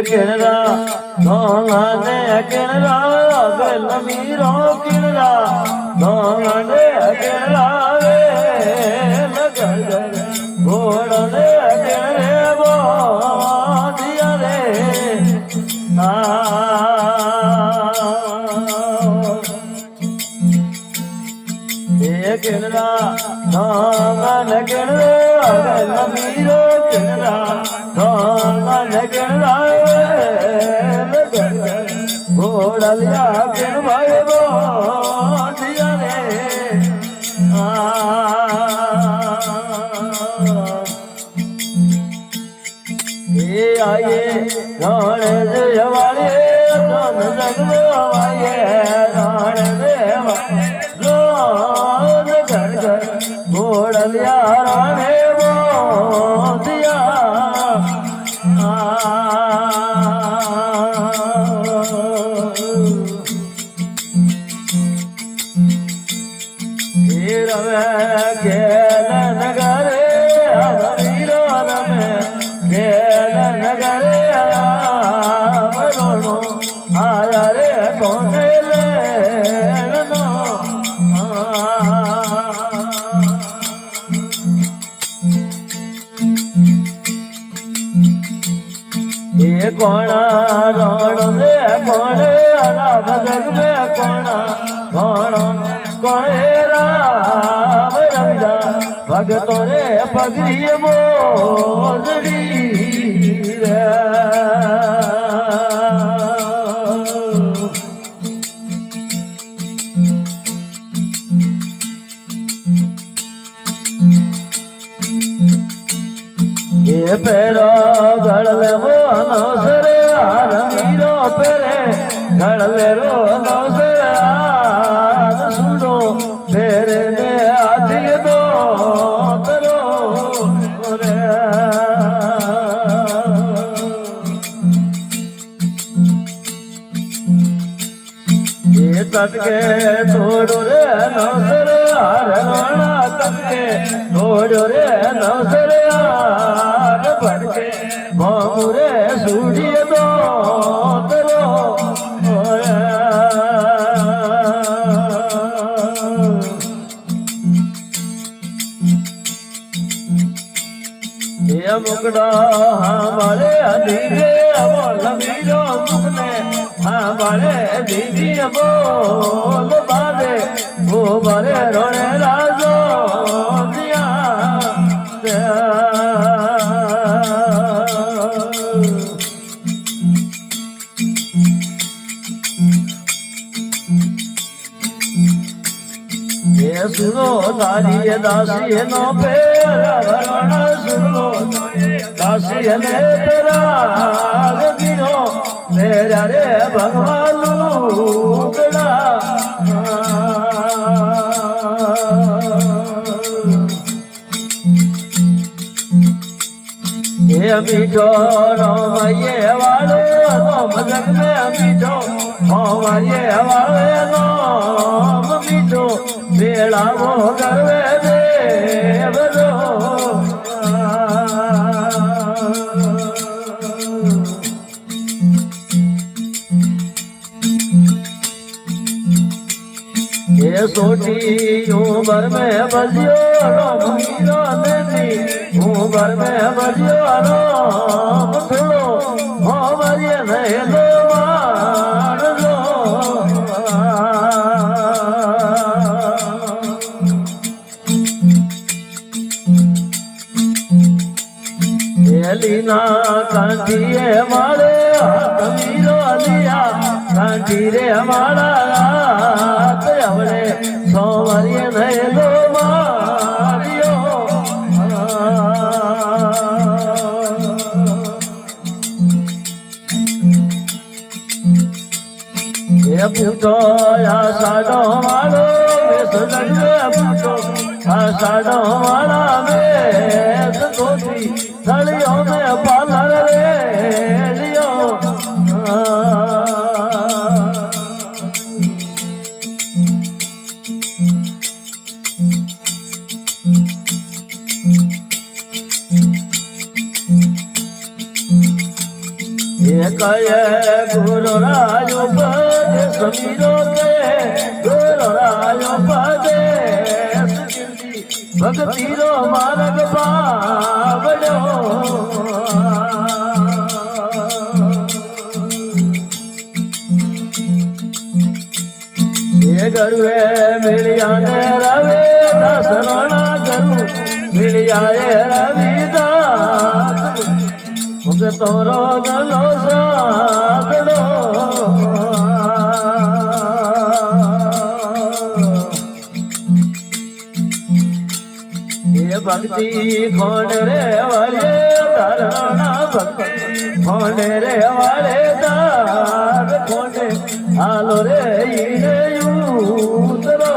किणरा धोना ने किणरा गल मीरो किणरा धोना ने किणरा वे लगल घोड़ ने किणरे वो दिया रे किणरा धोना ने किणरे गल मीरो किणरा धोना ने किणरा घोड़लिया किण भाई वो दिया रे ये आए राणे देवाले धन जगवे आए राणे देवाले रोज घर घर घोड़लिया राणे वो दिया कोणा रण रे कोणे राम जग में कोणा कोण कोणे राम रविदा भगतों रे पगड़ी मोजड़ी रे ये पेरो गड़ले वो नौसरे आर मीरो पेरे गड़ले रो नौसरे आर सुनो पेरे ने आधी दो करो रे ये तटके तोड़ो रे नौसरे आर रोना तटके तोड़ो रे नौसरे पड़के मोरे सूढ़िए दो करो ये मुकड़ा हमारे अधीरे बोल मीरो मुकने हमारे दीदी बोल बारे वो बारे रोने राजो दिया सुनो तारी दासी नो पेरा भरण सुनो दासी ने तेरा दिनो मेरा रे भगवान लूगड़ा ये मीठो राम ये वाले राम जग में मीठो राम ये वाले राम मीठो बेड़ा वो करवे देव रो ये सोटी उमर में बजियो राम मीरा देती उमर में बजियो राम थोड़ो हमारे नहीं लो मान लो लीना कांठिए मारे मीरो लिया कांठी रे हमारा हमने सोमरिए नहीं लो मारियो ये पूछो या साडो मारो पूछो साडो मारा में धोती सड़ियों में पालर रे लियो કય ગુરુ રાજો પદે સમીરો કે ગુરુ રાજો પદે ભક્તિનો માર્ગ પાવડ્યો એ ગરુએ મિળ્યા ને રવે દસરણા ગરુ મિળ્યા એ રવિદાસ તોરો ગલો સાગડો એ ભક્તિ કોણ રે વાલે તારણા ભક્તિ કોણ રે વાલે તાર કોણ હાલો રે ઈરે ઉતરો